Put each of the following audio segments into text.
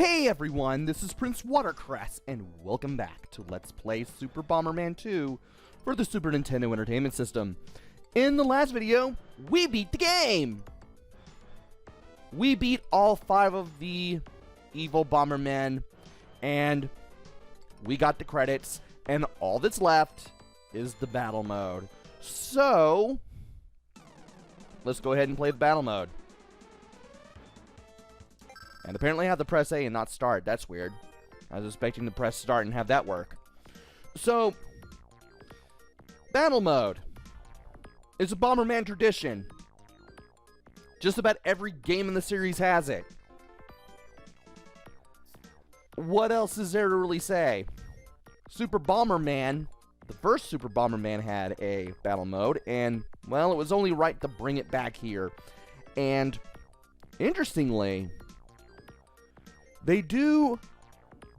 Hey everyone, this is PrinceWatercress, and welcome back to Let's Play Super Bomberman 2 for the Super Nintendo Entertainment System. In the last video, we beat the game! We beat all 5 of the evil Bombermen, and we got the credits, and all that's left is the battle mode. So, let's go ahead and play the battle mode. And apparently I have to press A and not start. That's weird. I was expecting to press start and have that work. So, battle mode. It's a Bomberman tradition. Just about every game in the series has it. What else is there to really say? Super Bomberman, the first Super Bomberman had a battle mode, and, well, it was only right to bring it back here. And, interestingly, they do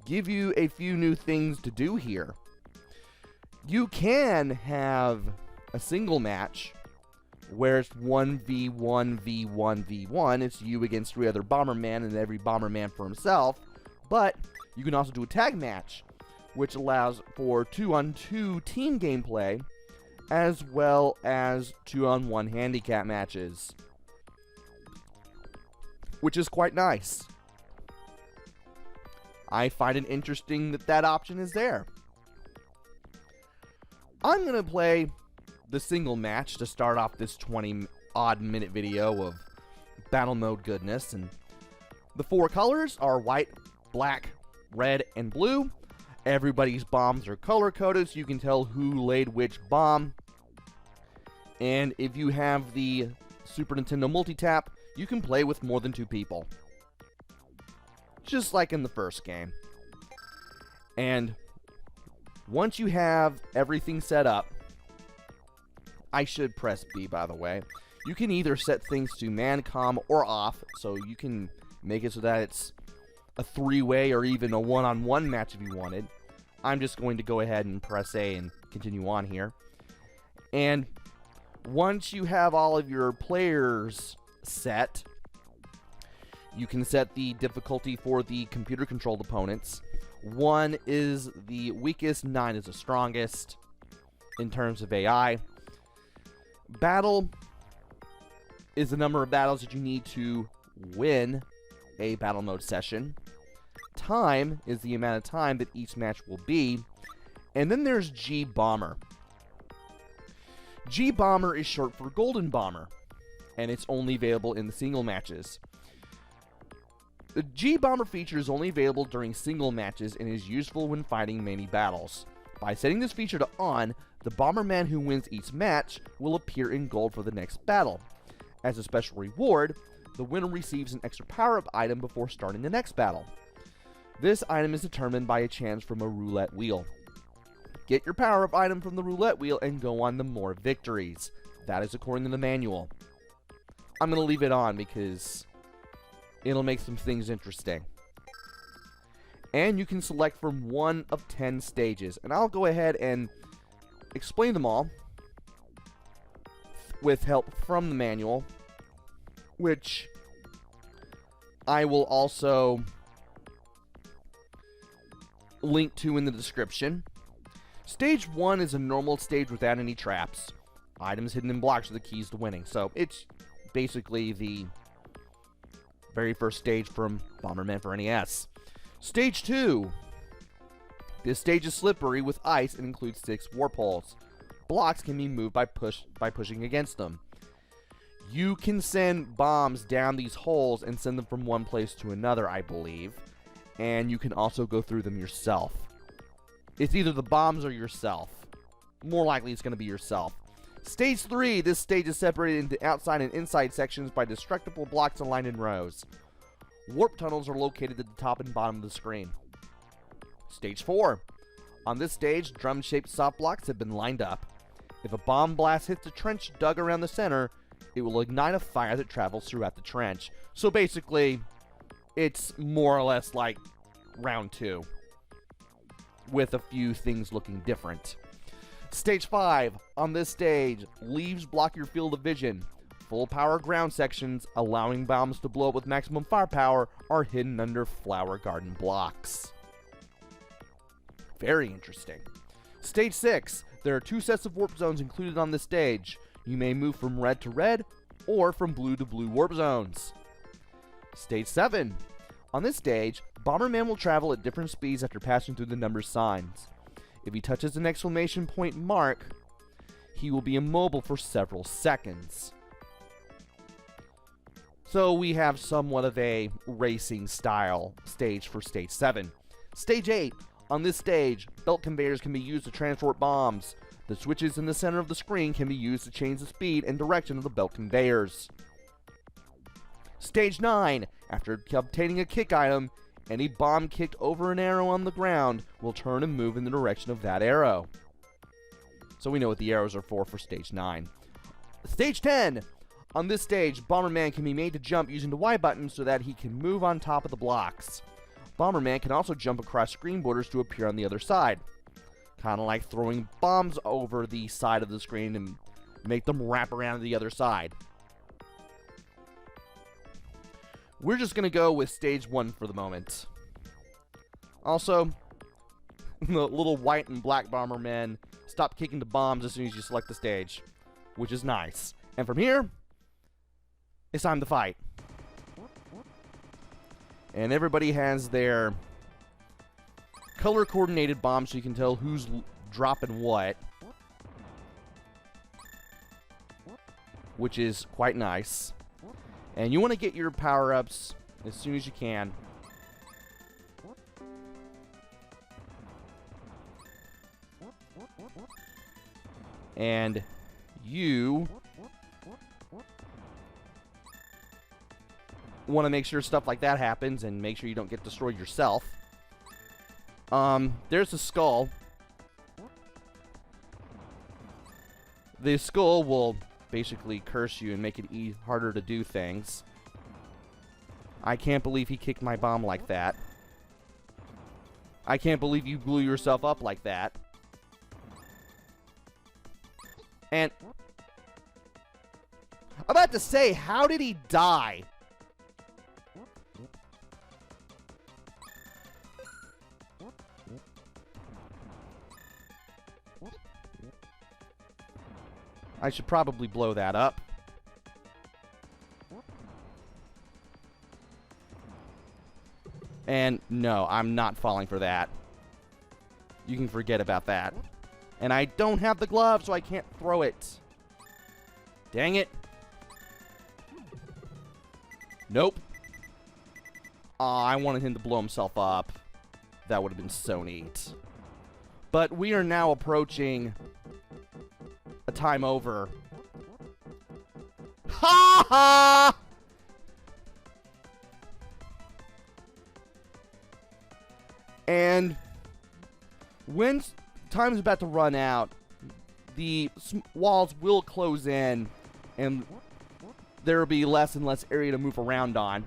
give you a few new things to do here. You can have a single match where it's 1v1v1v1. It's you against 3 other Bomberman and every Bomberman for himself. But you can also do a tag match, which allows for 2-on-2 team gameplay, as well as 2-on-1 handicap matches, which is quite nice. I find it interesting that that option is there. I'm going to play the single match to start off this 20-odd minute video of battle mode goodness. And the 4 colors are white, black, red, and blue. Everybody's bombs are color-coded so you can tell who laid which bomb. And if you have the Super Nintendo multi-tap, you can play with more than 2 people. Just like in the first game. And once you have everything set up, I should press B, by the way. You can either set things to man, comm, or off, so you can make it so that it's a 3-way or even a 1-on-1 match if you wanted. I'm just going to go ahead and press A and continue on here. And once you have all of your players set, you can set the difficulty for the computer-controlled opponents. 1 is the weakest, 9 is the strongest in terms of AI. Battle is the number of battles that you need to win a battle mode session. Time is the amount of time that each match will be. And then there's G-Bomber. G-Bomber is short for Golden Bomber, and it's only available in the single matches. The G-Bomber feature is only available during single matches and is useful when fighting many battles. By setting this feature to on, the Bomberman who wins each match will appear in gold for the next battle. As a special reward, the winner receives an extra power-up item before starting the next battle. This item is determined by a chance from a roulette wheel. Get your power-up item from the roulette wheel and go on to more victories. That is according to the manual. I'm going to leave it on because it'll make some things interesting. And you can select from 1 of 10 stages. And I'll go ahead and explain them all with help from the manual, which I will also link to in the description. Stage 1 is a normal stage without any traps. Items hidden in blocks are the keys to winning. So it's basically the very first stage from Bomberman for NES. Stage 2. This stage is slippery with ice and includes 6 warp holes. Blocks can be moved by pushing against them. You can send bombs down these holes and send them from one place to another, I believe. And you can also go through them yourself. It's either the bombs or yourself. More likely it's going to be yourself. Stage 3, this stage is separated into outside and inside sections by destructible blocks aligned in rows. Warp tunnels are located at the top and bottom of the screen. Stage 4. On this stage, drum-shaped soft blocks have been lined up. If a bomb blast hits a trench dug around the center, it will ignite a fire that travels throughout the trench. So basically, it's more or less like round 2, with a few things looking different. Stage 5. On this stage, leaves block your field of vision. full power ground sections, allowing bombs to blow up with maximum firepower, are hidden under flower garden blocks. Very interesting. Stage 6. There are 2 sets of warp zones included on this stage. You may move from red to red, or from blue to blue warp zones. Stage 7. On this stage, Bomberman will travel at different speeds after passing through the number signs. If he touches an exclamation point mark, he will be immobile for several seconds. So we have somewhat of a racing style stage for Stage 7. Stage 8. On this stage, belt conveyors can be used to transport bombs. The switches in the center of the screen can be used to change the speed and direction of the belt conveyors. Stage 9. After obtaining a kick item, any bomb kicked over an arrow on the ground will turn and move in the direction of that arrow. So we know what the arrows are for Stage 9. Stage 10. On this stage, Bomberman can be made to jump using the Y button so that he can move on top of the blocks. Bomberman can also jump across screen borders to appear on the other side. Kind of like throwing bombs over the side of the screen and make them wrap around to the other side. We're just going to go with Stage 1 for the moment. Also, the little white and black Bombermen stop kicking the bombs as soon as you select the stage, which is nice. And from here, it's time to fight. And everybody has their color-coordinated bombs so you can tell who's dropping what, which is quite nice. And you want to get your power-ups as soon as you can. And you want to make sure stuff like that happens and make sure you don't get destroyed yourself. There's a skull. The skull will basically curse you and make it harder to do things. I can't believe he kicked my bomb like that. I can't believe you blew yourself up like that. And I'm about to say, how did he die? I should probably blow that up. And no, I'm not falling for that. You can forget about that. And I don't have the glove, so I can't throw it. Dang it. Nope. Aw, I wanted him to blow himself up. That would have been so neat. But we are now approaching a time over. Ha ha! And when time is about to run out, the walls will close in, and there will be less and less area to move around on.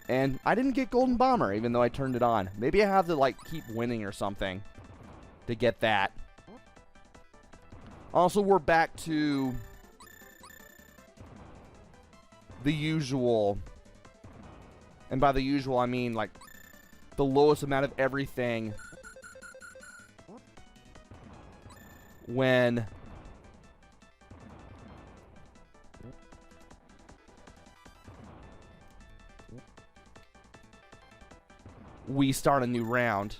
And I didn't get Golden Bomber, even though I turned it on. Maybe I have to, like, keep winning or something to get that. Also, we're back to the usual. And by the usual, I mean, like, the lowest amount of everything when we start a new round.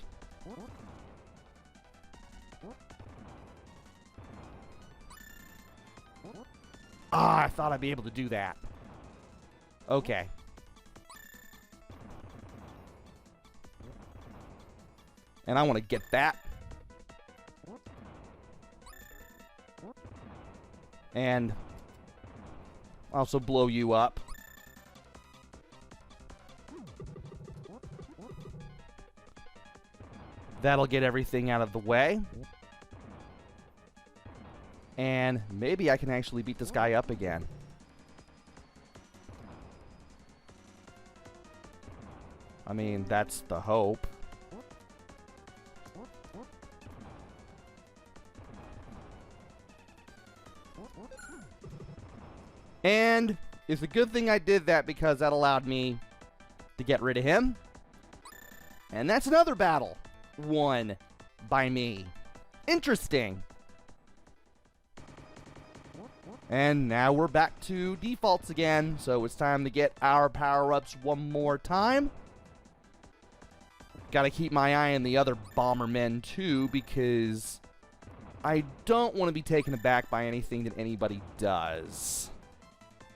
Ah, I thought I'd be able to do that. Okay. And I want to get that. And also blow you up. That'll get everything out of the way. And maybe I can actually beat this guy up again. I mean, that's the hope. And it's a good thing I did that because that allowed me to get rid of him. And that's another battle won by me. Interesting. And now we're back to defaults again, so it's time to get our power-ups one more time. Gotta keep my eye on the other Bombermen too, because I don't want to be taken aback by anything that anybody does.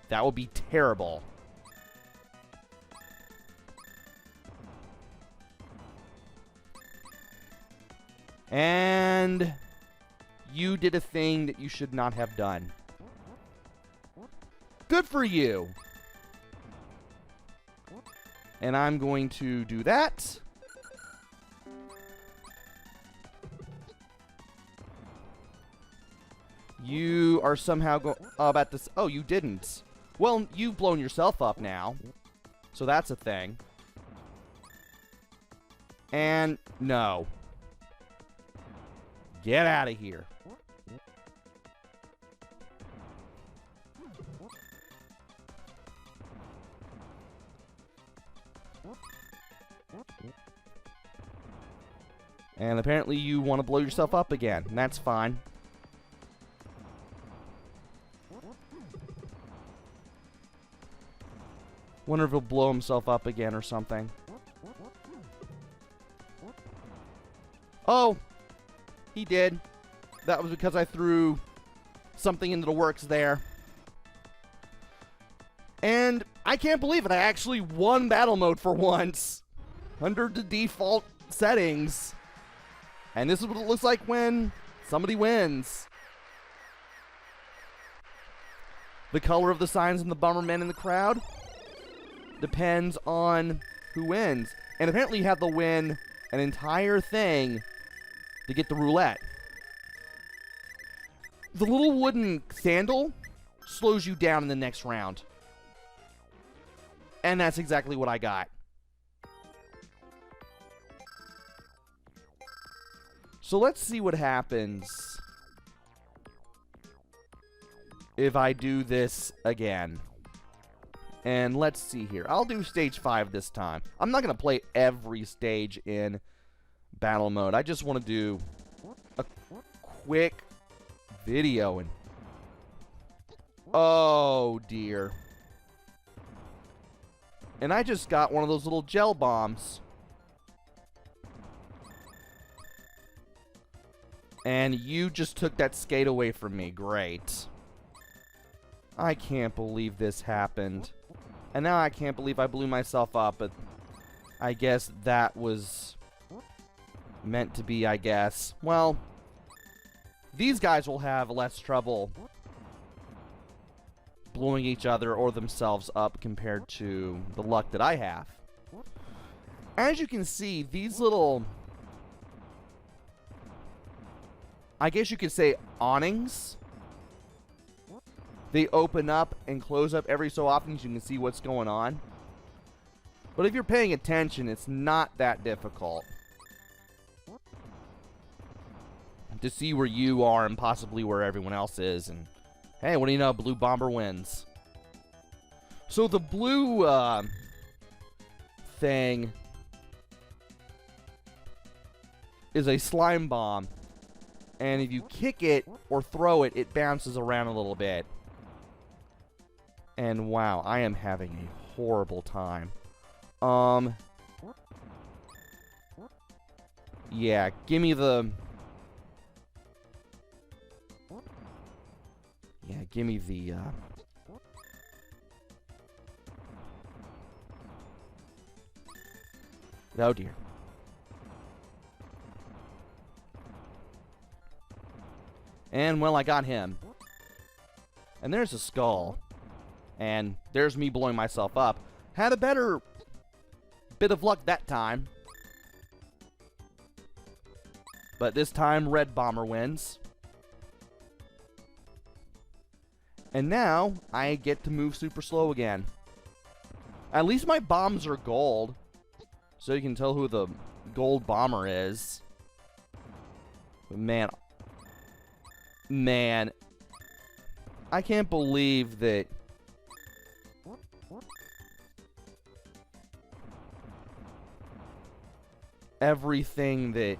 That would be terrible. And you did a thing that you should not have done. Good for you. And I'm going to do that. You are somehow about this. Oh, you didn't. Well, you've blown yourself up now. So that's a thing. And no. Get out of here. And apparently you want to blow yourself up again. And that's fine. Wonder if he'll blow himself up again or something. Oh! He did. That was because I threw something into the works there. And I can't believe it. I actually won battle mode for once. Under the default settings. And this is what it looks like when somebody wins. The color of the signs in the Bomberman in the crowd depends on who wins. And apparently you have to win an entire thing to get the roulette. The little wooden sandal slows you down in the next round. And that's exactly what I got. So let's see what happens if I do this again. And let's see here. I'll do stage 5 this time. I'm not going to play every stage in battle mode. I just want to do a quick video. And oh dear. And I just got one of those little gel bombs. And you just took that skate away from me. Great. I can't believe this happened. And now I can't believe I blew myself up, but I guess that was meant to be, I guess. Well, these guys will have less trouble blowing each other or themselves up compared to the luck that I have. As you can see, these little, I guess you could say awnings, they open up and close up every so often so you can see what's going on. But if you're paying attention, it's not that difficult to see where you are and possibly where everyone else is. And hey, what do you know? Blue Bomber wins. So the blue thing is a slime bomb. And if you kick it or throw it, it bounces around a little bit. And wow, I am having a horrible time. Yeah, give me the... Yeah, give me the, oh dear. And, well, I got him. And there's a skull. And there's me blowing myself up. Had a better bit of luck that time. But this time, Red Bomber wins. And now, I get to move super slow again. At least my bombs are gold. So you can tell who the gold bomber is. But man, I can't believe that everything that...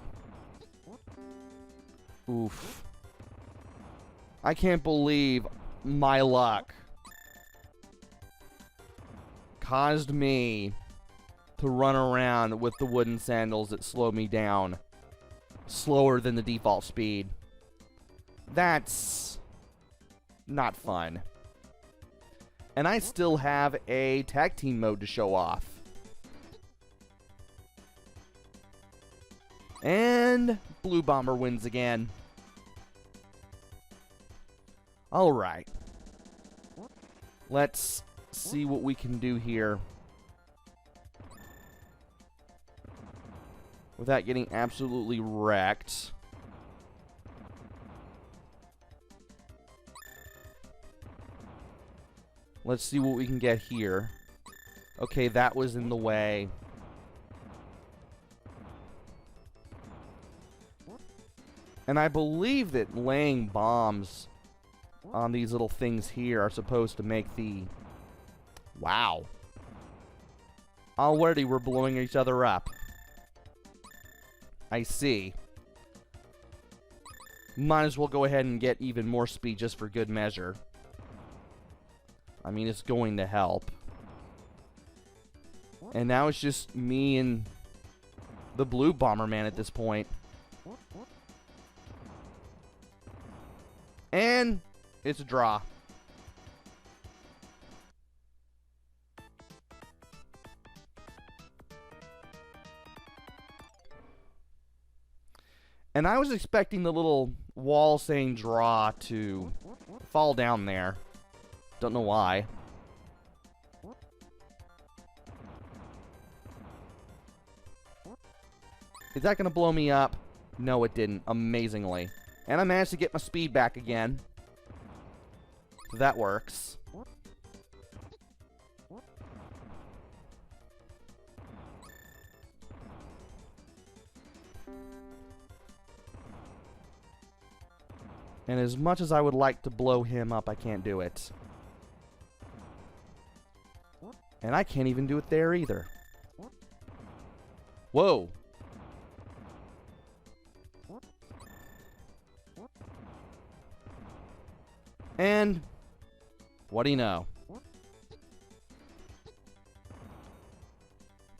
Oof. I can't believe my luck caused me to run around with the wooden sandals that slow me down slower than the default speed. That's not fun. And I still have a tag team mode to show off. And Blue Bomber wins again. Alright. Let's see what we can do here without getting absolutely wrecked. Let's see what we can get here. Okay, that was in the way. And I believe that laying bombs on these little things here are supposed to make the... Wow. Already we're blowing each other up. I see. Might as well go ahead and get even more speed just for good measure. I mean, it's going to help. And now it's just me and the Blue Bomberman at this point. And it's a draw. And I was expecting the little wall saying draw to fall down there. Don't know why. Is that going to blow me up? No, it didn't. Amazingly. And I managed to get my speed back again. So that works. And as much as I would like to blow him up, I can't do it. And I can't even do it there either. Whoa. And what do you know?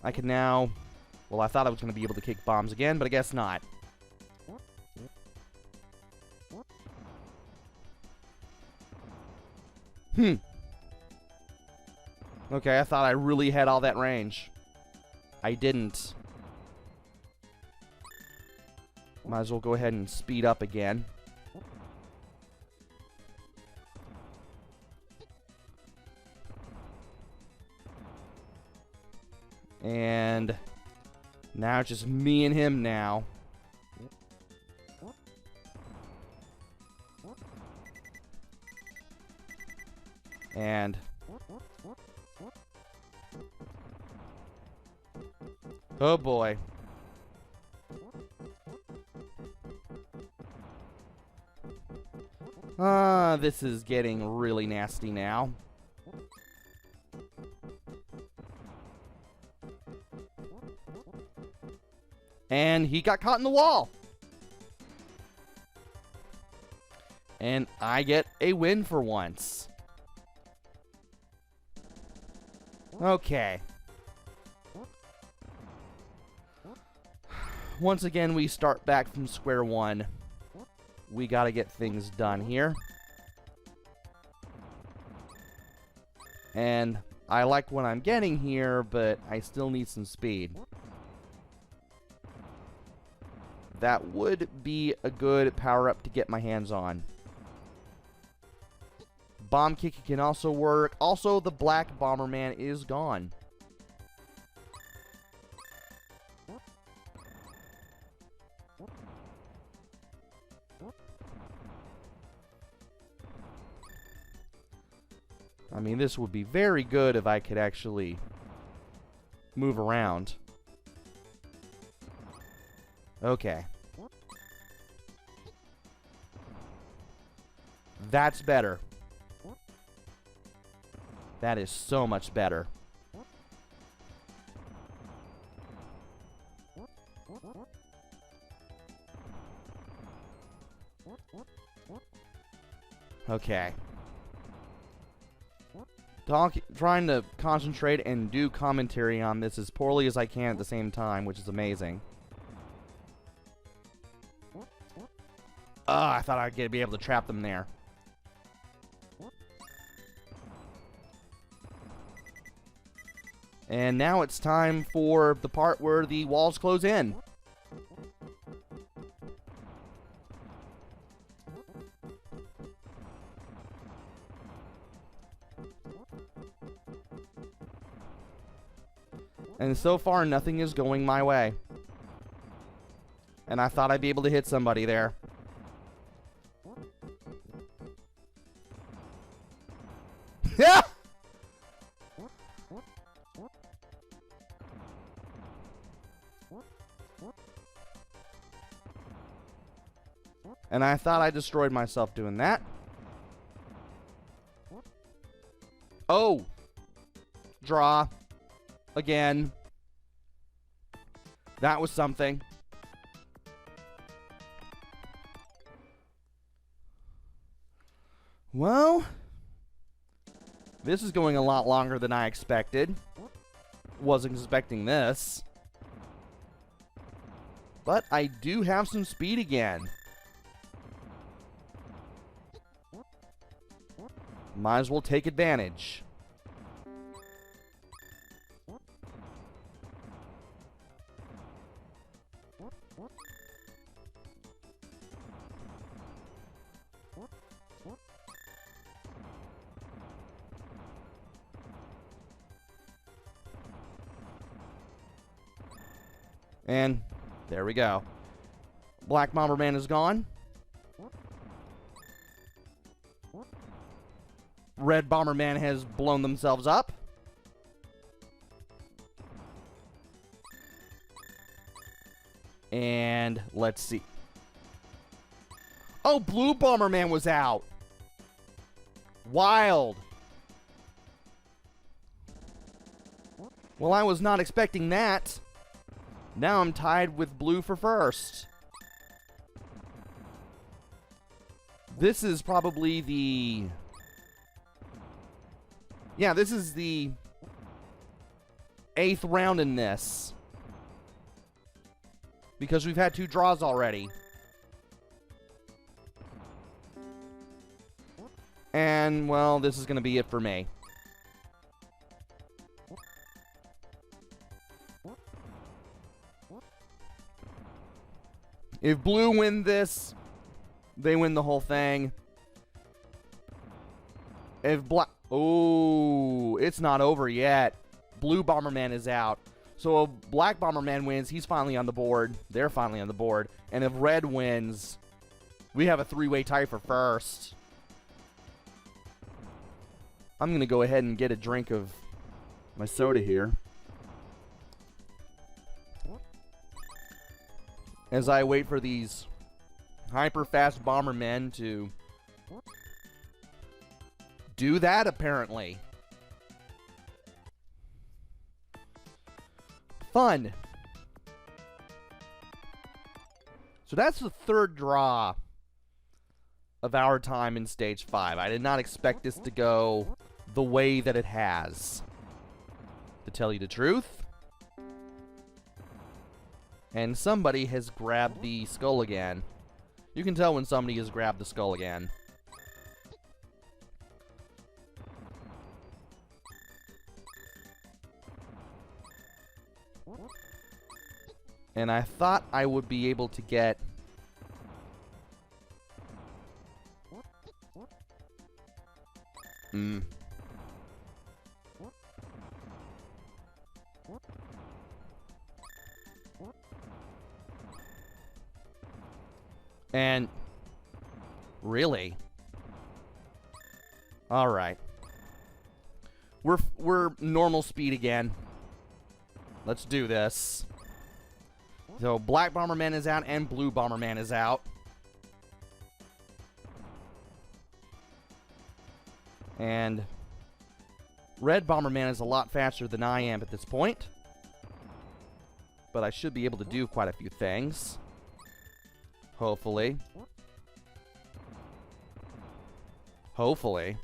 I can now... Well, I thought I was going to be able to kick bombs again, but I guess not. Okay, I thought I really had all that range. I didn't. Might as well go ahead and speed up again. And now it's just me and him now. And oh boy. This is getting really nasty now. And he got caught in the wall. And I get a win for once. Okay. Once again, we start back from square one. We gotta get things done here. And I like what I'm getting here, but I still need some speed. That would be a good power-up to get my hands on. Bomb kicking can also work. Also, the black Bomberman is gone. I mean, this would be very good if I could actually move around. Okay. That's better. That is so much better. Okay. Trying to concentrate and do commentary on this as poorly as I can at the same time, which is amazing. I thought I'd be able to trap them there. And now it's time for the part where the walls close in. And so far, nothing is going my way. And I thought I'd be able to hit somebody there. Yeah! And I thought I destroyed myself doing that. Oh! Draw. Again. That was something. Well, this is going a lot longer than I expected. Wasn't expecting this. But I do have some speed again. Might as well take advantage. And there we go. Black Bomberman is gone. Red Bomberman has blown themselves up. And let's see. Oh, Blue Bomberman was out. Wild. Well, I was not expecting that. Now I'm tied with Blue for first. This is probably the... Yeah, this is the 8th round in this. Because we've had 2 draws already. And, well, this is going to be it for me. If Blue win this, they win the whole thing. If Black... Oh, it's not over yet. Blue Bomberman is out. So if Black Bomberman wins, he's finally on the board. They're finally on the board. And if Red wins, we have a 3-way tie for first. I'm going to go ahead and get a drink of my soda here. As I wait for these hyper-fast Bombermen to do that, apparently. Fun. So that's the 3rd draw of our time in Stage 5. I did not expect this to go the way that it has, to tell you the truth. And somebody has grabbed the skull again. You can tell when somebody has grabbed the skull again. And I thought I would be able to get... And... Really? Alright. We're normal speed again. Let's do this. So, Black Bomberman is out and Blue Bomberman is out. And Red Bomberman is a lot faster than I am at this point. But I should be able to do quite a few things. Hopefully. Hopefully.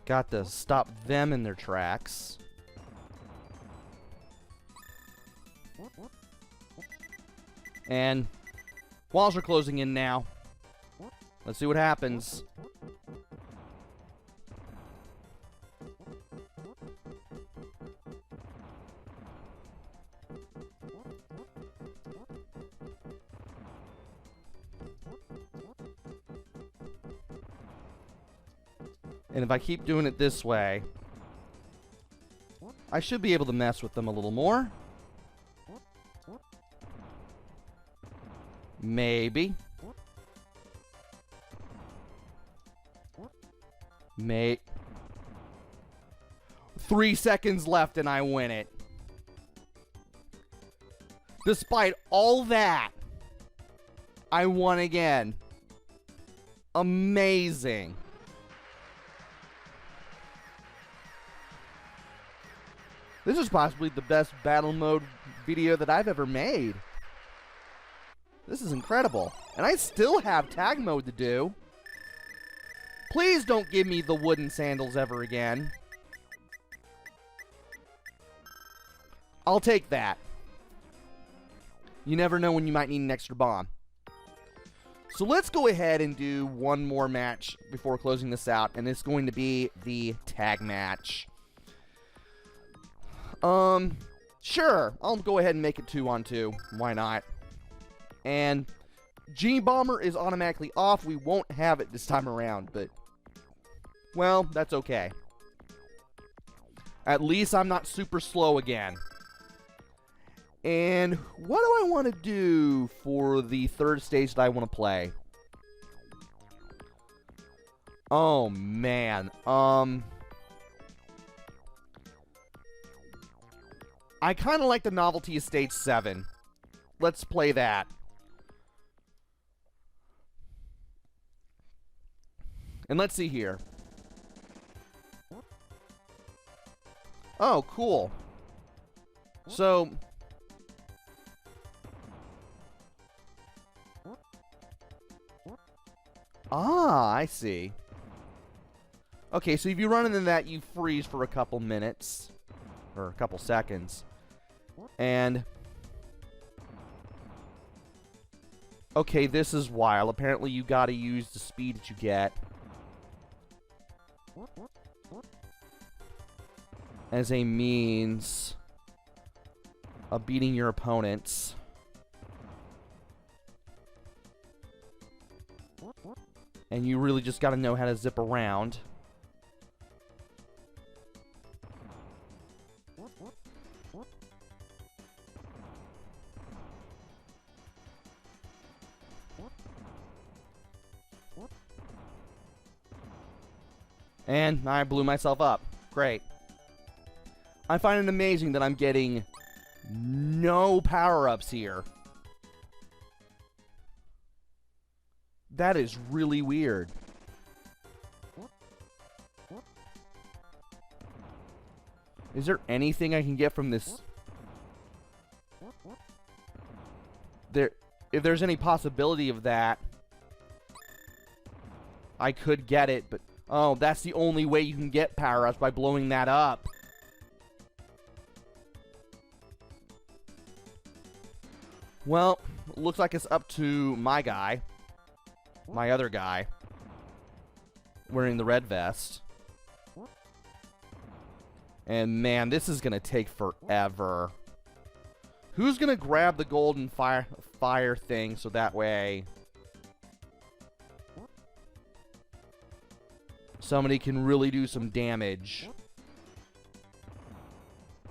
Got to stop them in their tracks. And walls are closing in now. Let's see what happens. And if I keep doing it this way, I should be able to mess with them a little more. Maybe. 3 seconds left and I win it. Despite all that, I won again. Amazing. This is possibly the best battle mode video that I've ever made. This is incredible. And I still have tag mode to do. Please don't give me the wooden sandals ever again. I'll take that. You never know when you might need an extra bomb. So let's go ahead and do one more match before closing this out. And it's going to be the tag match. Sure. I'll go ahead and make it 2-on-2. Why not? And Genie Bomber is automatically off. We won't have it this time around, but, well, that's okay. At least I'm not super slow again. And what do I want to do for the third stage that I want to play? Oh, man. I kind of like the novelty of Stage 7. Let's play that. And let's see here. Oh, cool. So... Ah, I see. Okay, so if you run into that, you freeze for a couple minutes. Or a couple seconds. And... okay, this is wild. Apparently you gotta use the speed that you get as a means of beating your opponents. And you really just gotta know how to zip around. And I blew myself up. Great. I find it amazing that I'm getting no power-ups here. That is really weird. Is there anything I can get from this? If there's any possibility of that, I could get it, but oh, that's the only way you can get power-ups, by blowing that up. Well, looks like it's up to my guy. My other guy. Wearing the red vest. And man, this is gonna take forever. Who's gonna grab the golden fire thing so that way somebody can really do some damage?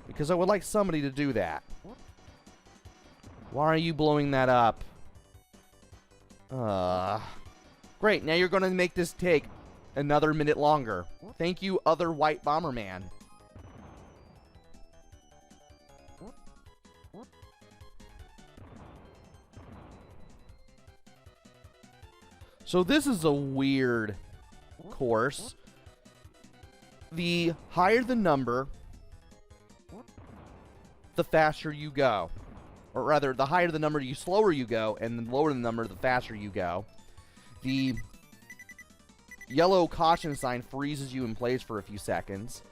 Because I would like somebody to do that. Why are you blowing that up? Great, now you're gonna make this take another minute longer. Thank you, other white Bomberman. So this is a weird course. The higher the number, the faster you go. Or rather, the higher the number, the slower you go, and the lower the number, the faster you go. The yellow caution sign freezes you in place for a few seconds.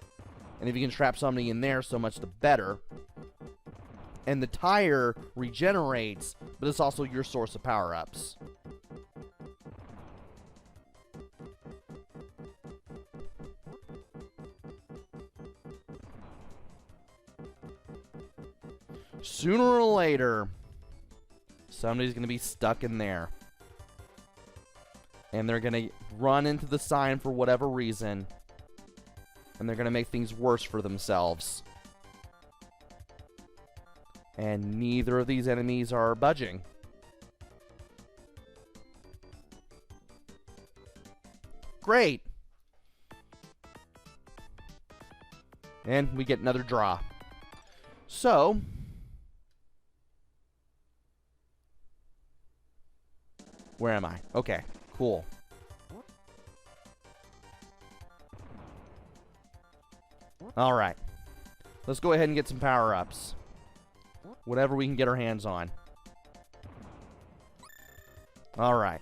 And if you can trap somebody in there, so much the better. And the tire regenerates, but it's also your source of power-ups. Sooner or later, somebody's going to be stuck in there. And they're going to run into the sign for whatever reason. And they're going to make things worse for themselves. And neither of these enemies are budging. Great. And we get another draw. So, where am I? Okay, cool. Alright. Let's go ahead and get some power-ups. Whatever we can get our hands on. Alright.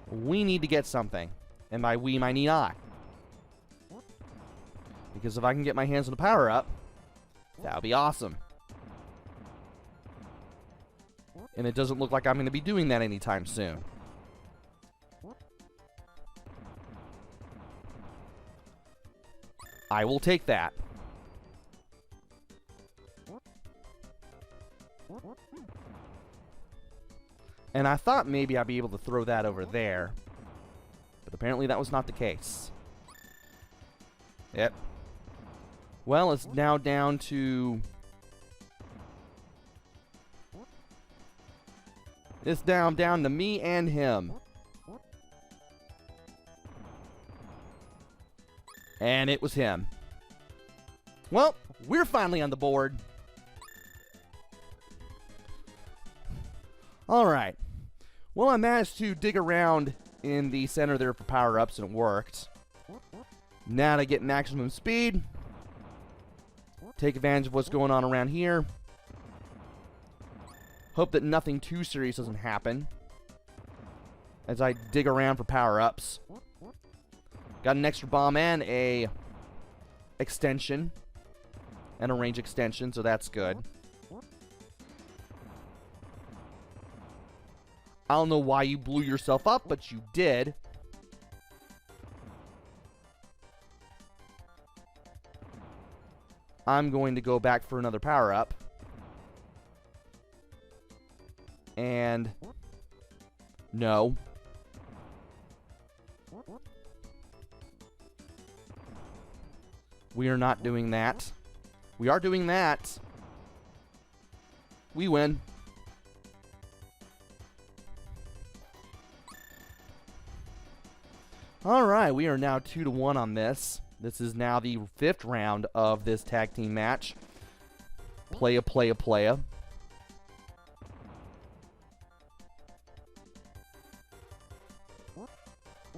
We need to get something. And by we, I mean I. Because if I can get my hands on a power-up, that would be awesome. And it doesn't look like I'm going to be doing that anytime soon. I will take that. And I thought maybe I'd be able to throw that over there. But apparently that was not the case. Yep. Well, it's now down to... It's down to me and him. And it was him. Well, we're finally on the board. Alright. Well, I managed to dig around in the center there for power-ups, and it worked. Now to get maximum speed. Take advantage of what's going on around here. Hope that nothing too serious doesn't happen as I dig around for power-ups. Got an extra bomb and a extension. And a range extension, so that's good. I don't know why you blew yourself up, but you did. I'm going to go back for another power-up. And... no. We are not doing that. We are doing that. We win. Alright, we are now 2-1 on this. This is now the 5th round of this tag team match. Playa.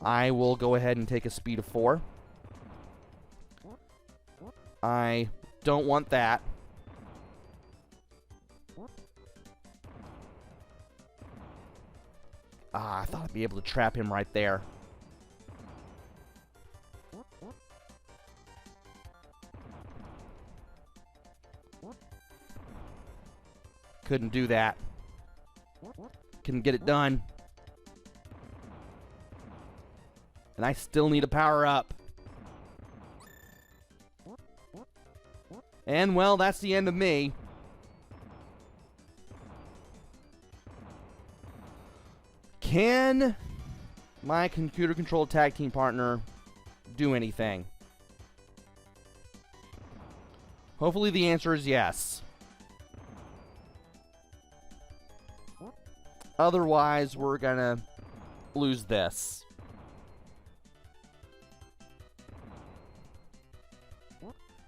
I will go ahead and take a speed of 4. I don't want that. I thought I'd be able to trap him right there. Couldn't do that. Couldn't get it done. And I still need a power-up. And, well, that's the end of me. Can my computer-controlled tag team partner do anything? Hopefully the answer is yes. Otherwise, we're gonna lose this.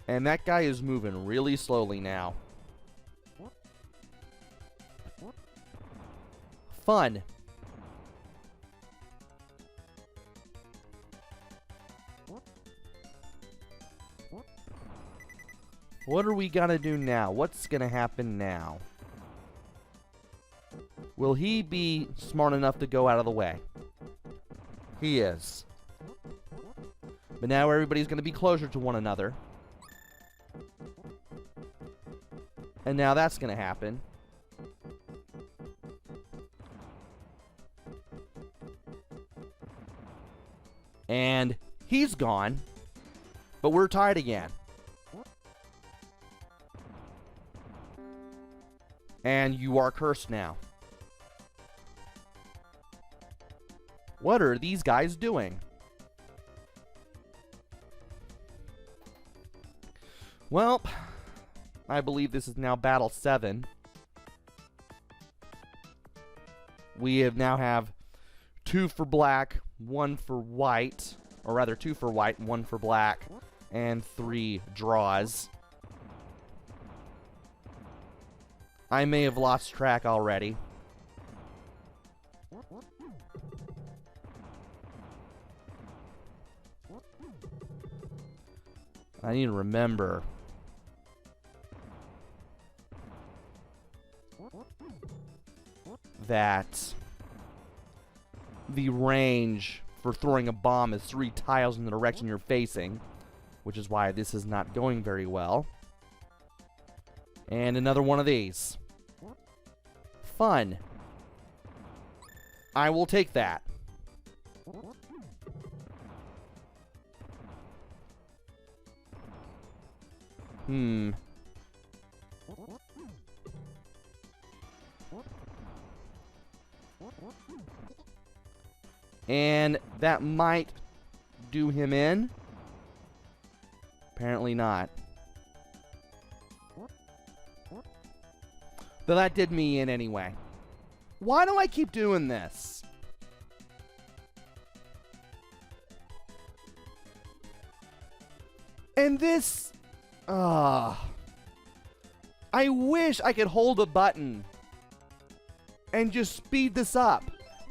And that guy is moving really slowly now. Fun. What are we gonna do now? What's gonna happen now? Will he be smart enough to go out of the way? He is. But now everybody's gonna be closer to one another. And now that's gonna happen. And he's gone. But we're tied again. And you are cursed now. What are these guys doing? Well, I believe this is now Battle 7. We now have 2 for black, 1 for white. Or rather, 2 for white, 1 for black. And 3 draws. I may have lost track already. I need to remember. That the range for throwing a bomb is 3 tiles in the direction you're facing, which is why this is not going very well. And another one of these. Fun. I will take that. And that might do him in. Apparently not. But that did me in anyway. Why do I keep doing this? And this... I wish I could hold a button and just speed this up.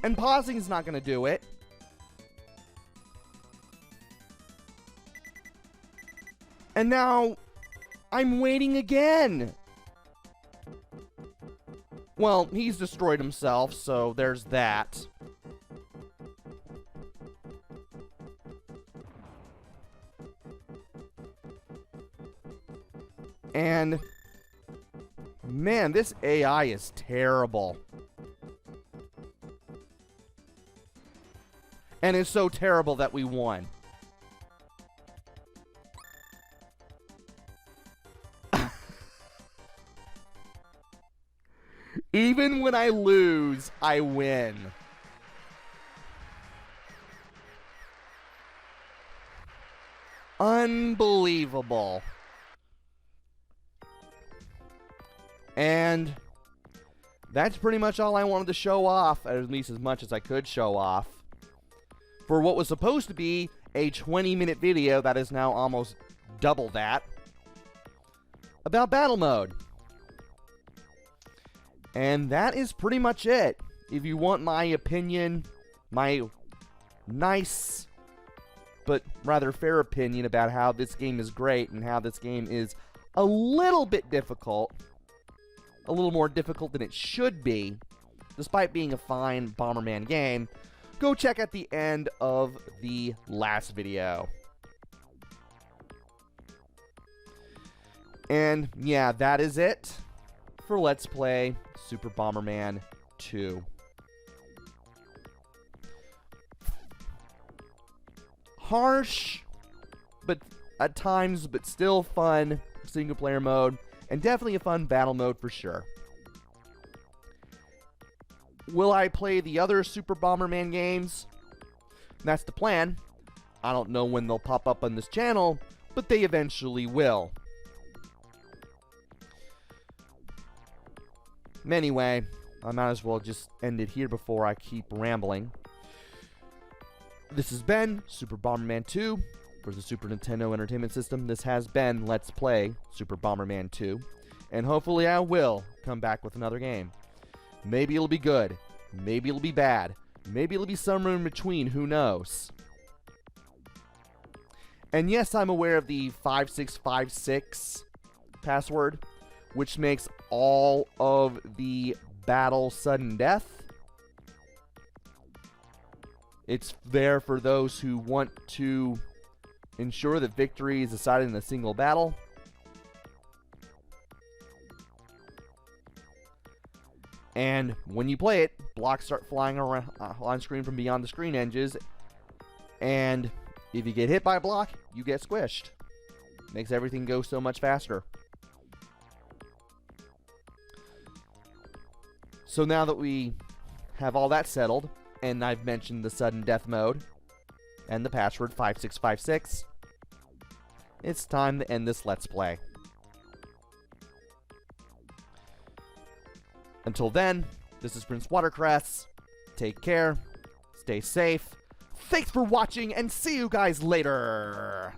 And pausing is not going to do it. And now I'm waiting again. Well, he's destroyed himself, so there's that. And man, this AI is terrible. And it's so terrible that we won. Even when I lose, I win. Unbelievable. And that's pretty much all I wanted to show off, at least as much as I could show off. For what was supposed to be a 20-minute video that is now almost double that, about battle mode. And that is pretty much it. If you want my opinion, my nice but rather fair opinion about how this game is great and how this game is a little bit difficult, a little more difficult than it should be, despite being a fine Bomberman game, go check out the end of the last video. And yeah, that is it for Let's Play Super Bomberman 2. Harsh, but at times, but still fun single player mode, and definitely a fun battle mode for sure. Will I play the other Super Bomberman games? That's the plan. I don't know when they'll pop up on this channel, but they eventually will. Anyway, I might as well just end it here before I keep rambling. This has been Super Bomberman 2 for the Super Nintendo Entertainment System. This has been Let's Play Super Bomberman 2. And hopefully I will come back with another game. Maybe it'll be good. Maybe it'll be bad. Maybe it'll be somewhere in between. Who knows? And yes, I'm aware of the 5656 password, which makes all of the battle sudden death. It's there for those who want to ensure that victory is decided in a single battle. And when you play it, blocks start flying around on screen from beyond the screen edges. And if you get hit by a block, you get squished. Makes everything go so much faster. So now that we have all that settled, and I've mentioned the sudden death mode and the password 5656, it's time to end this Let's Play. Until then, this is PrinceWatercress. Take care, stay safe, thanks for watching, and see you guys later!